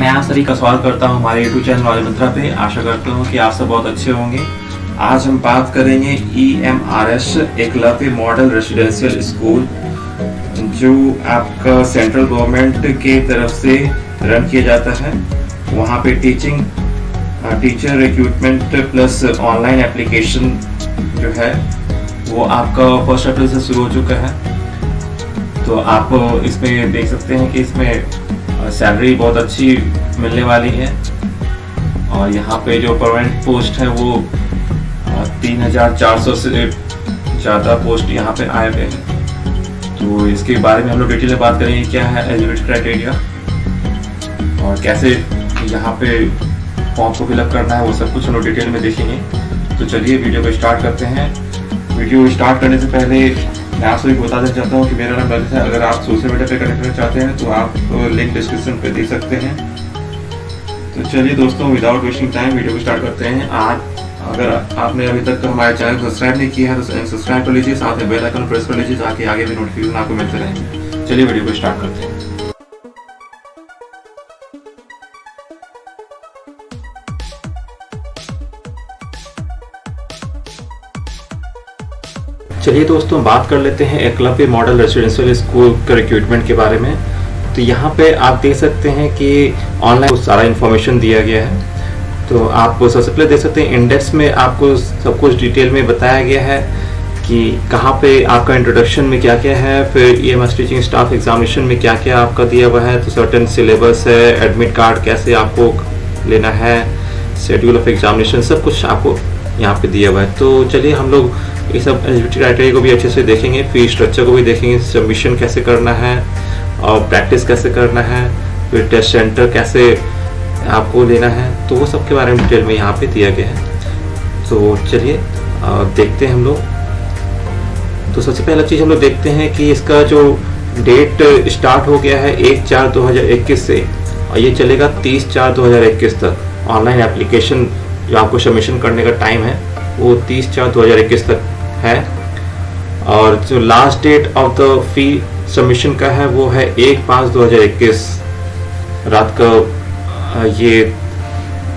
मैं आप सभी का स्वागत करता हूं हमारे यूट्यूब चैनल वाले मंत्रा पे। आशा करता हूं कि आप सब बहुत अच्छे होंगे। आज हम बात करेंगे EMRS Eklavya model residential school, जो आपका सेंट्रल गवर्नमेंट के तरफ से रन किया जाता है। वहाँ पे teacher recruitment plus online application जो है वो आपका 1 अप्रैल से शुरू हो चुका है। तो आप इसमें देख सकते हैं कि इसमें सैलरी बहुत अच्छी मिलने वाली है और यहाँ पे जो परमानेंट पोस्ट है वो 3400 से ज़्यादा पोस्ट यहाँ पे आए हुए हैं। तो इसके बारे में हम लोग डिटेल में बात करेंगे, क्या है एलिजिबिलिटी क्राइटेरिया और कैसे यहाँ पे फॉर्म को फिलअप करना है, वो सब कुछ हम लोग डिटेल में देखेंगे। तो चलिए वीडियो को स्टार्ट करते हैं। वीडियो स्टार्ट करने से पहले मैं आप सभी को बता देना चाहता हूँ कि मेरा नाम ललित है। अगर आप सोशल मीडिया पे कनेक्ट करना चाहते हैं तो आप लिंक डिस्क्रिप्शन पे दे सकते हैं। तो चलिए दोस्तों, विदाउट वेस्टिंग टाइम वीडियो को स्टार्ट करते हैं। आज अगर आपने अभी तक हमारे चैनल को सब्सक्राइब नहीं किया है तो चैनल सब्सक्राइब कर लीजिए, साथ में बेल आइकन प्रेस कर लीजिए ताकि आगे भी नोटिफिकेशन आपको मिलते रहेंगे। चलिए वीडियो को स्टार्ट करते हैं। चलिए दोस्तों, बात कर लेते हैं एकलव्य मॉडल रेसिडेंशियल स्कूल के रिक्रूटमेंट के बारे में। तो यहाँ पे आप देख सकते हैं कि ऑनलाइन सारा इन्फॉर्मेशन दिया गया है। तो आप सबसे पहले देख सकते हैं इंडेक्स में आपको सब कुछ डिटेल में बताया गया है कि कहाँ पे आपका इंट्रोडक्शन में क्या क्या है, फिर EMRS टीचिंग स्टाफ एग्जामिनेशन में क्या क्या आपका दिया हुआ है। तो सर्टेन सिलेबस है, एडमिट कार्ड कैसे आपको लेना है, शेड्यूल ऑफ एग्जामिनेशन, सब कुछ आपको यहाँ पे दिया हुआ है। तो चलिए हम लोग ये सब एलिजिबिलिटी क्राइटेरिया को भी अच्छे से देखेंगे, फी स्ट्रक्चर को भी देखेंगे, सबमिशन कैसे करना है और प्रैक्टिस कैसे करना है, फिर टेस्ट सेंटर कैसे आपको लेना है। तो वो सब के बारे में डिटेल में यहाँ पे दिया गया है। तो चलिए देखते हैं हम लोग। तो सबसे पहला चीज़ हम लोग देखते हैं कि इसका जो डेट स्टार्ट हो गया है 1/4/2021 से और ये चलेगा 30/4/2021 तक। ऑनलाइन एप्लीकेशन जो आपको सबमिशन करने का टाइम है वो 30/4/2021 तक है और जो last date of the fee submission का है वो है 1/5/2021 रात का ये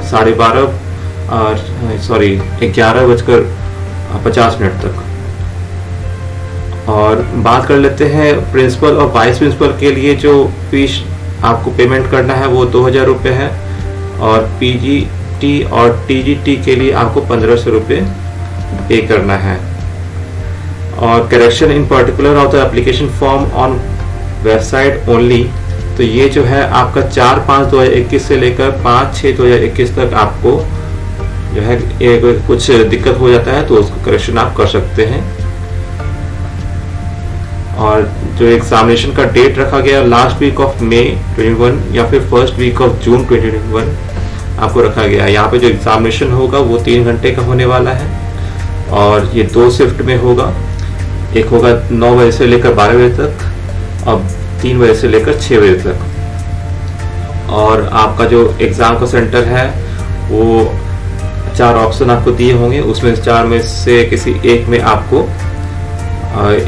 11:50 तक। और बात कर लेते हैं प्रिंसिपल और वाइस प्रिंसिपल के लिए जो फीस आपको पेमेंट करना है वो 2000 रुपये है और PGT और TGT के लिए आपको 1500 रुपये पे करना है। और correction in particular of the application form on website only. तो ये जो है आपका 4/5/2021 से लेकर 5/6/2021 तक आपको जो है कुछ दिक्कत हो जाता है तो उसको करेक्शन आप कर सकते हैं। और जो एग्जामिनेशन का डेट रखा गया लास्ट वीक ऑफ May 21 या फिर फर्स्ट वीक ऑफ जून 2021 आपको रखा गया है। यहाँ पे जो एग्जामिनेशन होगा वो 3 घंटे का होने वाला है और ये 2 शिफ्ट में होगा। एक होगा 9 बजे से लेकर 12 बजे तक और 3 बजे से लेकर 6 बजे तक। और आपका जो एग्ज़ाम का सेंटर है वो 4 ऑप्शन आपको दिए होंगे, उसमें 4 में से किसी एक में आपको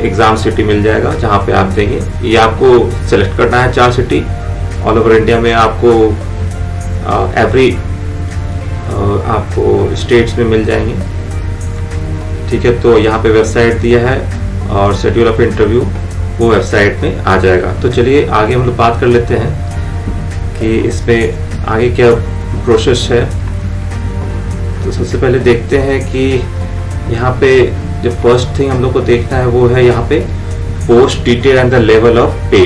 एग्ज़ाम सिटी मिल जाएगा जहाँ पे आप देंगे। ये आपको सेलेक्ट करना है 4 सिटी ऑल ओवर इंडिया में आपको एवरी आपको स्टेट्स में मिल जाएंगे। ठीक है, तो यहाँ पे वेबसाइट दिया है और शेड्यूल ऑफ इंटरव्यू वो वेबसाइट में आ जाएगा। तो चलिए आगे हम लोग बात कर लेते हैं कि इसमें आगे क्या प्रोसेस है। तो सबसे पहले देखते हैं कि यहाँ पे जो फर्स्ट थिंग हम लोग को देखना है वो है यहाँ पे post detail and the level of पे।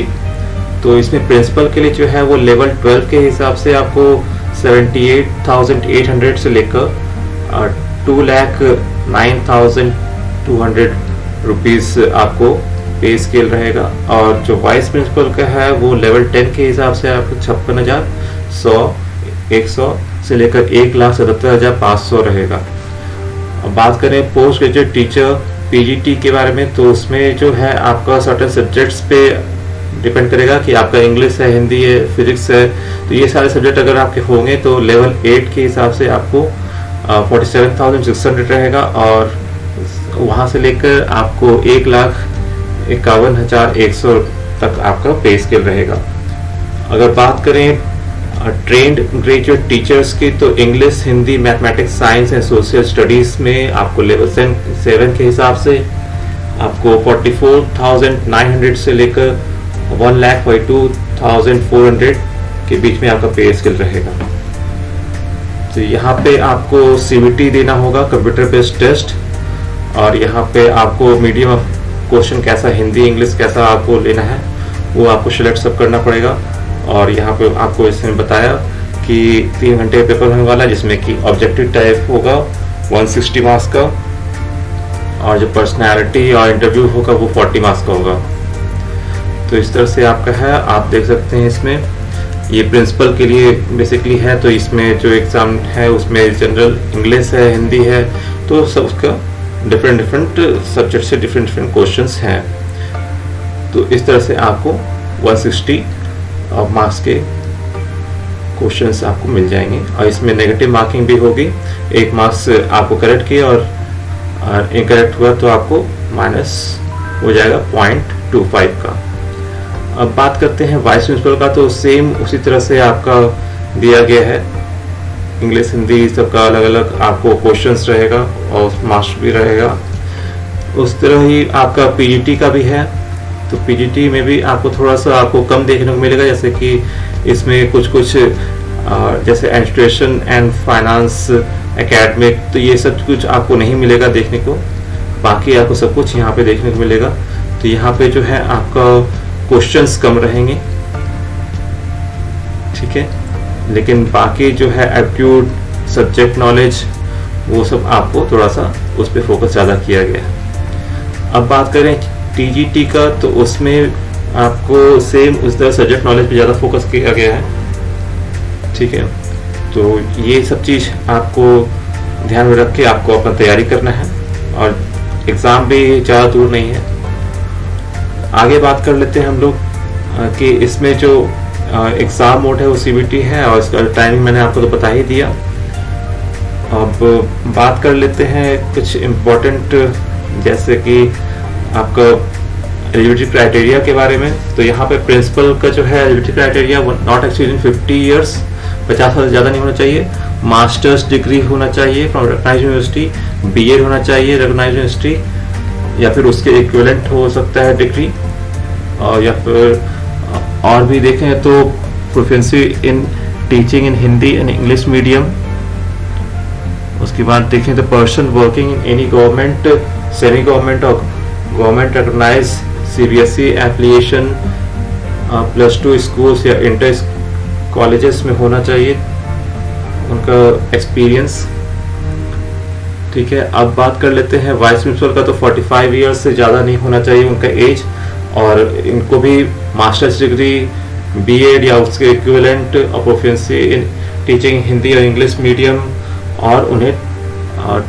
तो इसमें प्रिंसिपल के लिए जो है वो लेवल 12 के हिसाब से आपको 78,800 से लेकर 2,09,200 रुपीज़ आपको पे स्केल रहेगा। और जो वाइस प्रिंसिपल का है वो लेवल 10 के हिसाब से आपको 56,100 से लेकर 1,77,500 रहेगा। अब बात करें पोस्ट ग्रेजुएट टीचर PGT के बारे में, तो उसमें जो है आपका सर्टेन सब्जेक्ट्स पे डिपेंड करेगा कि आपका इंग्लिश है, हिंदी है, फिजिक्स है। तो ये सारे सब्जेक्ट अगर आपके होंगे तो लेवल 8 के हिसाब से आपको 47,600 रहेगा और वहाँ से लेकर आपको 1,51,100 तक आपका पे स्केल रहेगा। अगर बात करें ट्रेंड ग्रेजुएट टीचर्स की तो English, Hindi, mathematics, science and social studies में आपको लेवल 7 के हिसाब से आपको 44,900 से लेकर 1,42,400 के बीच में आपका पे स्केल रहेगा। तो यहाँ पे आपको CBT देना होगा, कंप्यूटर बेस्ड टेस्ट, और यहाँ पे आपको मीडियम ऑफ क्वेश्चन कैसा, हिंदी इंग्लिश कैसा आपको लेना है वो आपको सिलेक्ट सब करना पड़ेगा। और यहाँ पे आपको इसमें बताया कि 3 घंटे का पेपर होने वाला है, जिसमें कि ऑब्जेक्टिव टाइप होगा 160 मार्क्स का, और जो पर्सनैलिटी और इंटरव्यू होगा वो 40 मार्क्स का होगा। तो इस तरह से आपका है, आप देख सकते हैं इसमें ये प्रिंसिपल के लिए बेसिकली है। तो इसमें जो एग्ज़ाम है उसमें जनरल इंग्लिश है, हिंदी है, तो सब उसका डिफरेंट सब्जेक्ट से डिफरेंट क्वेश्चंस हैं। तो इस तरह से आपको 160 मार्क्स के क्वेश्चंस आपको मिल जाएंगे, और इसमें नेगेटिव मार्किंग भी होगी। 1 मार्क्स आपको करेक्ट किया और इनकरेक्ट हुआ तो आपको माइनस हो जाएगा 0.25 का। अब बात करते हैं वाइस प्रिंसिपल का, तो सेम उसी तरह से आपका दिया गया है, इंग्लिश हिंदी सबका अलग अलग आपको क्वेश्चंस रहेगा और मार्क्स भी रहेगा। उस तरह ही आपका PGT का भी है, तो PGT में भी आपको थोड़ा सा आपको कम देखने को मिलेगा, जैसे कि इसमें कुछ जैसे एडमिनिस्ट्रेशन एंड फाइनेंस, एकेडमिक, तो ये सब कुछ आपको नहीं मिलेगा देखने को, बाकी आपको सब कुछ यहाँ पे देखने को मिलेगा। तो यहाँ पे जो है आपका क्वेश्चंस कम रहेंगे, ठीक है, लेकिन बाकी जो है एप्टीट्यूड, सब्जेक्ट नॉलेज, वो सब आपको थोड़ा सा उस पर फोकस ज़्यादा किया गया है। अब बात करें TGT का, तो उसमें आपको सेम उस तरह सब्जेक्ट नॉलेज पे ज़्यादा फोकस किया गया है, ठीक है। तो ये सब चीज़ आपको ध्यान में रख के आपको अपना तैयारी करना है, और एग्ज़ाम भी ज़्यादा दूर नहीं है। आगे बात कर लेते हैं हम लोग कि इसमें जो एग्ज़ाम मोड है वो CBT है, और इसका टाइमिंग मैंने आपको तो बता ही दिया। अब बात कर लेते हैं कुछ इम्पोर्टेंट, जैसे कि आपका एलिजिबिलिटी क्राइटेरिया के बारे में। तो यहाँ पे प्रिंसिपल का जो है eligibility criteria not exceeding 50 years, 50 साल से ज़्यादा नहीं होना चाहिए, मास्टर्स डिग्री होना चाहिए फ्रॉम रिकॉग्नाइज्ड यूनिवर्सिटी, BEd होना चाहिए रिकॉग्नाइज्ड यूनिवर्सिटी, या फिर उसके इक्विवेलेंट हो सकता है डिग्री, और या फिर और भी देखें तो proficiency in teaching in Hindi and English medium. उसके बाद देखें तो person working in any government, semi government और government recognized CBSE affiliation, +2 schools या इंटर कॉलेजेस में होना चाहिए उनका एक्सपीरियंस, ठीक है। अब बात कर लेते हैं वाइस प्रिंसिपल का, तो 45 ईयर्स से ज़्यादा नहीं होना चाहिए उनका एज, और इनको भी मास्टर्स डिग्री, BEd या उसके इक्विवेलेंट और प्रोफिशिएंसी इन टीचिंग हिंदी और इंग्लिश मीडियम, और उन्हें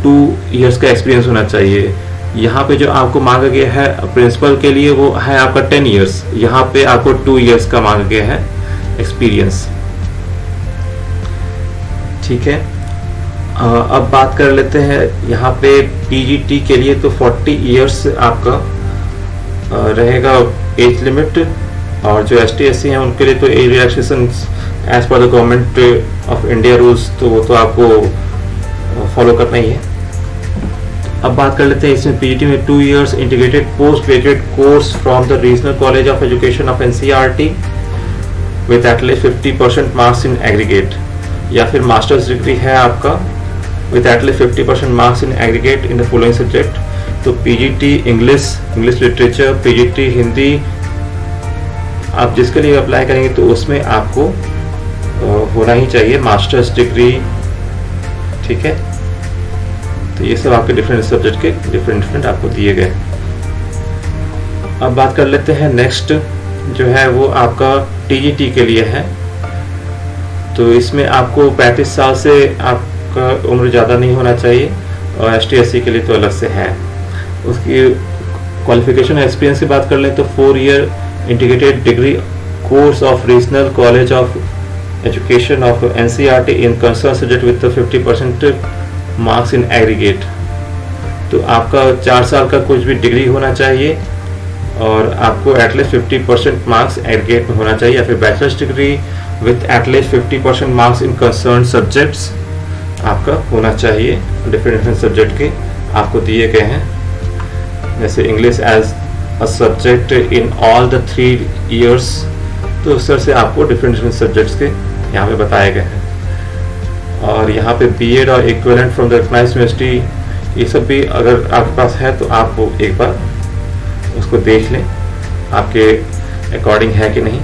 2 इयर्स का एक्सपीरियंस होना चाहिए। यहाँ पे जो आपको मांगा गया है प्रिंसिपल के लिए वो है आपका 10 इयर्स, यहाँ पे आपको 2 इयर्स का मांगा गया है एक्सपीरियंस, ठीक है। अब बात कर लेते हैं यहाँ पे PGT के लिए, तो 40 इयर्स आपका रहेगा एज लिमिट, और जो ST/SC हैं उनके लिए तो age relaxation as per the government of India rules, तो वो तो आपको फॉलो करना ही है। अब बात कर लेते हैं इसमें PGT में 2 years integrated post graduate course from the regional college of education of NCERT with at least 50% marks in aggregate, या फिर मास्टर्स डिग्री है आपका with at least 50% marks in aggregate in the following subject। तो PGT English literature, PGT Hindi, आप जिसके लिए apply करेंगे तो उसमें आपको होना ही चाहिए मास्टर्स डिग्री, ठीक है। तो ये सब आपके डिफरेंट सब्जेक्ट के डिफरेंट आपको दिए गए। अब बात कर लेते हैं नेक्स्ट जो है वो आपका TGT के लिए है। तो इसमें आपको 35 साल से आपका उम्र ज़्यादा नहीं होना चाहिए, और ST/SC के लिए तो अलग से है। उसकी क्वालिफिकेशन एक्सपीरियंस की बात कर लें तो 4 year integrated degree course of regional college of education of NCERT in concern subject with 50% marks in aggregate. तो आपका 4 साल का कुछ भी डिग्री होना चाहिए, और आपको एटलीस्ट 50% मार्क्स एग्रीगेट में होना चाहिए, या फिर bachelors degree with at least 50% marks in concern subjects आपका होना चाहिए। डिफरेंट सब्जेक्ट के आपको दिए गए हैं, जैसे English as a subject in all the 3 years, तो उस तरह से आपको डिफरेंट सब्जेक्ट्स के यहाँ पे बताए गए हैं। और यहाँ पे बीएड और equivalent from the recognised university, ये सब भी अगर आपके पास है तो आप वो एक बार उसको देख लें आपके अकॉर्डिंग है कि नहीं।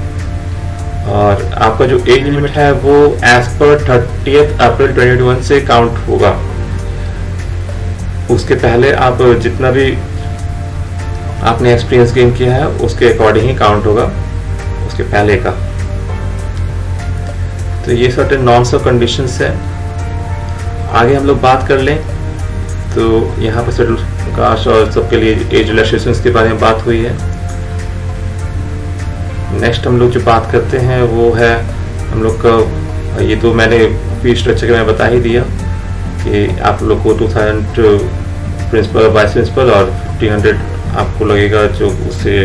और आपका जो एज लिमिट है वो एज पर 30 अप्रैल 2021 से काउंट होगा। उसके पहले आप जितना भी आपने एक्सपीरियंस गेन किया है उसके अकॉर्डिंग ही काउंट होगा, उसके पहले का। तो ये सर्टेन नॉर्म्स और कंडीशंस है। आगे हम लोग बात कर लें तो यहाँ पर शेड्यूल कास्ट और सबके लिए एज रिलैक्सेशंस के बारे में बात हुई है। नेक्स्ट हम लोग जो बात करते हैं वो है हम लोग का, ये तो मैंने फी स्ट्रक्चर में बता ही दिया कि आप लोग को 2000 प्रिंसिपल वाइस प्रिंसिपल और 1500 आपको लगेगा जो उससे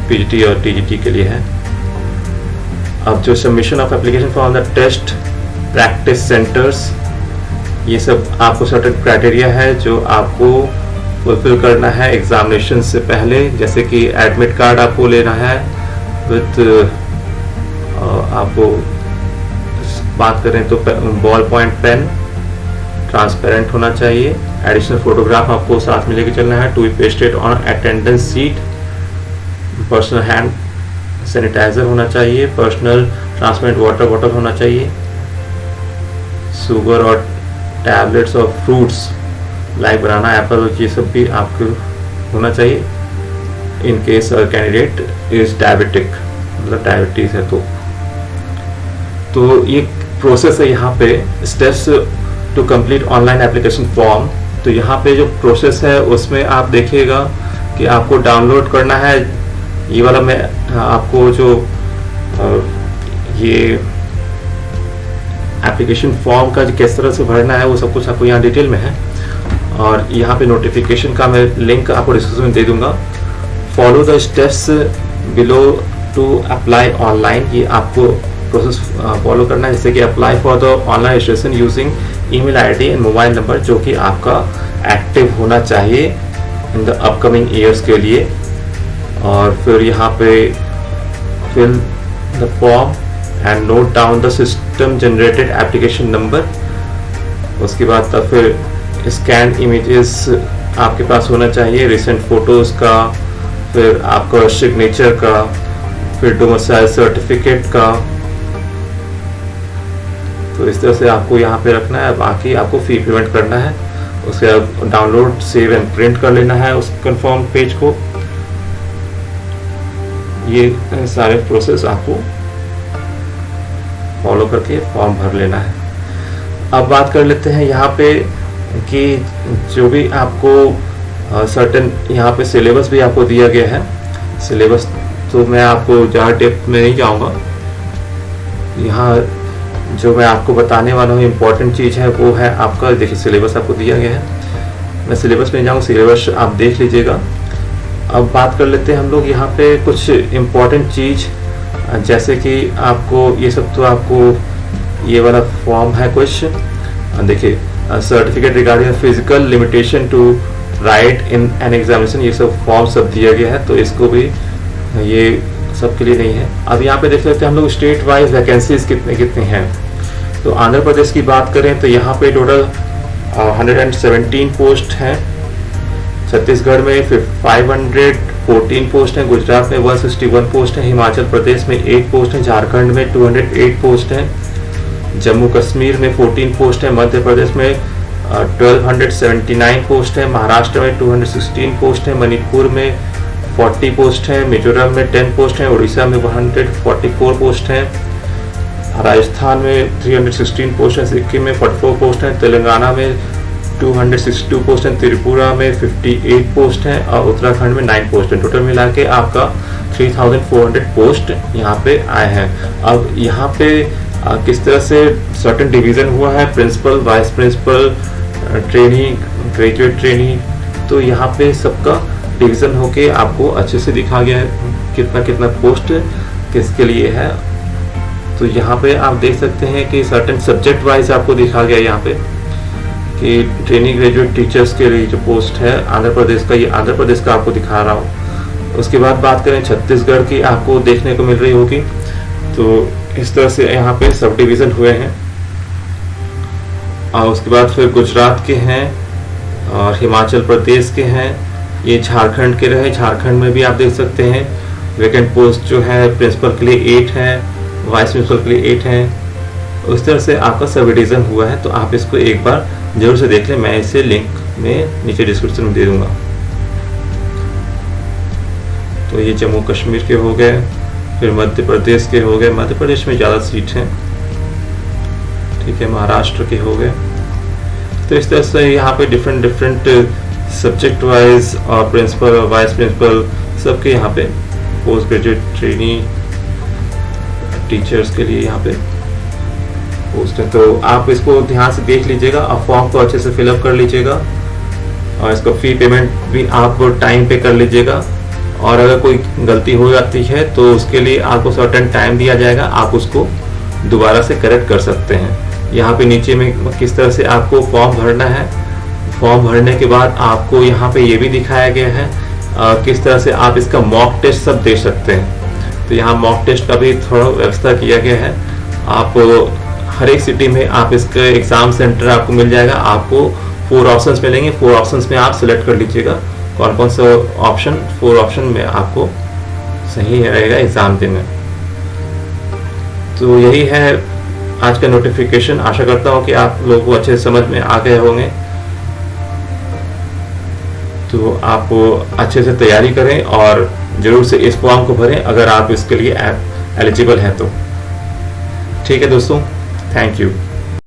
पीजीटी और टीजीटी के लिए है। अब जो submission of application for the test practice centres, ये सब आपको सर्टेन क्राइटेरिया है जो आपको फुलफिल करना है एग्जामिनेशन से पहले, जैसे कि एडमिट कार्ड आपको लेना है विथ आपको बात करें तो बॉल पॉइंट पेन ट्रांसपेरेंट होना चाहिए, एडिशनल फोटोग्राफ आपको साथ में लेके चलना है, to be pasted on attendance seat, personal hand sanitiser होना चाहिए, पर्सनल ट्रांसपेरेंट वाटर बॉटल होना चाहिए, शुगर और टैबलेट्स और फ्रूट्स लाइक बनाना एप्पल, ये सब भी आपको होना चाहिए in case candidate is diabetic, मतलब डायबिटीज है तो ये प्रोसेस है। यहाँ पे steps to complete online application form, तो यहाँ पे जो प्रोसेस है उसमें आप देखिएगा कि आपको डाउनलोड करना है ये वाला, मैं आपको जो ये एप्लीकेशन फॉर्म का किस तरह से भरना है वो सब कुछ आपको यहाँ डिटेल में है। और यहाँ पे नोटिफिकेशन का मैं लिंक आपको डिस्क्रिप्शन में दे दूंगा। Follow the steps below to apply online, ये आपको प्रोसेस फॉलो करना है, जैसे कि apply for the online registration using email ID and mobile number, जो कि आपका एक्टिव होना चाहिए इन द अपकमिंग ईयर्स के लिए। और फिर यहाँ पे fill the form and note down the system generated application number. उसके बाद तब फिर स्कैन इमेजेस आपके पास होना चाहिए, रिसेंट फोटोज का, फिर आपका सिग्नेचर का, फिर डोमिसाइल सर्टिफिकेट का। तो इस तरह से आपको यहाँ पे रखना है। बाकी आपको फी पेमेंट करना है, उसे डाउनलोड सेव एंड प्रिंट कर लेना है उस कंफर्म पेज को। ये सारे प्रोसेस आपको फॉलो करके फॉर्म भर लेना है। अब बात कर लेते हैं यहाँ पे कि जो भी आपको सर्टेन यहाँ पे सिलेबस भी आपको दिया गया है। सिलेबस तो मैं आपको ज़्यादा डेप्थ में नहीं जाऊँगा, यहाँ जो मैं आपको बताने वाला हूँ इम्पोर्टेंट चीज़ है वो है आपका, देखिए सिलेबस आपको दिया गया है, मैं सिलेबस में जाऊँ, सिलेबस आप देख लीजिएगा। अब बात कर लेते हैं हम लोग यहाँ पे कुछ इम्पोर्टेंट चीज़, जैसे कि आपको ये सब तो आपको ये वाला फॉर्म है कुछ, देखिए certificate regarding physical limitation to write in an examination, ये सब फॉर्म सब दिया गया है, तो इसको भी ये सबके लिए नहीं है। अब यहाँ पे देख लेते हैं हम लोग स्टेट वाइज वैकेंसीज कितने हैं। तो आंध्र प्रदेश की बात करें तो यहाँ पे टोटल 117 पोस्ट हैं, छत्तीसगढ़ में 514 पोस्ट हैं, गुजरात में 161 पोस्ट हैं, हिमाचल प्रदेश में 8 पोस्ट हैं, झारखंड में 208 पोस्ट हैं, जम्मू कश्मीर में 14 पोस्ट हैं, मध्य प्रदेश में 1279 पोस्ट हैं, महाराष्ट्र में 216 पोस्ट हैं, मणिपुर में 40 पोस्ट हैं, मिजोरम में 10 पोस्ट हैं, उड़ीसा में 144 पोस्ट हैं, राजस्थान में 316 पोस्ट हैं, सिक्किम में 44 पोस्ट हैं, तेलंगाना में 262 पोस्ट हैं, त्रिपुरा में 58 पोस्ट हैं और उत्तराखंड में 9 पोस्ट हैं। टोटल मिला के आपका 3400 पोस्ट यहाँ पे आए हैं। अब यहाँ पे किस तरह से सर्टेन डिवीज़न हुआ है, principal, vice principal, trainee, graduate trainee, तो यहाँ पे सबका डिवीज़न होके आपको अच्छे से दिखा गया है कितना कितना पोस्ट किसके लिए है। तो यहाँ पे आप देख सकते हैं कि सर्टेन सब्जेक्ट वाइज आपको दिखा गया यहाँ पे कि ट्रेनिंग ग्रेजुएट टीचर्स के लिए जो पोस्ट है आंध्र प्रदेश का, ये आंध्र प्रदेश का आपको दिखा रहा हूँ। उसके बाद बात करें छत्तीसगढ़ की, आपको देखने को मिल रही होगी। तो इस तरह से यहाँ पे सब डिवीज़न हुए हैं। और उसके बाद फिर गुजरात के हैं और हिमाचल प्रदेश के हैं, ये झारखंड के रहे। झारखंड में भी आप देख सकते हैं वैकेंट पोस्ट जो है प्रिंसिपल के लिए 8 है, वाइस प्रिंसिपल के लिए 8 हैं। उस तरह से आपका सब डिवीज़न हुआ है। तो आप इसको एक बार जरूर से देख लें, मैं इसे लिंक में नीचे डिस्क्रिप्शन में दे दूंगा। तो ये जम्मू कश्मीर के हो गए, फिर मध्य प्रदेश के हो गए, मध्य प्रदेश में ज़्यादा सीट हैं, ठीक है, महाराष्ट्र के हो गए। तो इस तरह से यहाँ पे डिफरेंट सब्जेक्ट वाइज और प्रिंसिपल और वाइस प्रिंसिपल सबके यहाँ पे पोस्ट ग्रेजुएट ट्रेनी टीचर्स के लिए यहाँ पे पोस्ट है। तो आप इसको ध्यान से देख लीजिएगा और फॉर्म को अच्छे से फिलअप कर लीजिएगा और इसका फी पेमेंट भी आप टाइम पे कर लीजिएगा। और अगर कोई गलती हो जाती है तो उसके लिए आपको सर्टेन टाइम दिया जाएगा, आप उसको दोबारा से करेक्ट कर सकते हैं। यहाँ पे नीचे में किस तरह से आपको फॉर्म भरना है, फॉर्म भरने के बाद आपको यहाँ पे ये भी दिखाया गया है किस तरह से आप इसका मॉक टेस्ट सब दे सकते हैं। तो यहाँ मॉक टेस्ट का भी थोड़ा व्यवस्था किया गया है। आप हर एक सिटी में आप इसका एग्ज़ाम सेंटर आपको मिल जाएगा। आपको 4 ऑप्शंस मिलेंगे, 4 ऑप्शंस में आप सिलेक्ट कर लीजिएगा कौन कौन सा ऑप्शन 4 ऑप्शन में आपको सही रहेगा एग्ज़ाम देने। तो यही है आज का नोटिफिकेशन। आशा करता हूँ कि आप लोगों को अच्छे समझ में आ गए होंगे। तो आप अच्छे से तैयारी करें और ज़रूर से इस फॉर्म को भरें अगर आप इसके लिए एलिजिबल हैं तो। ठीक है दोस्तों, थैंक यू।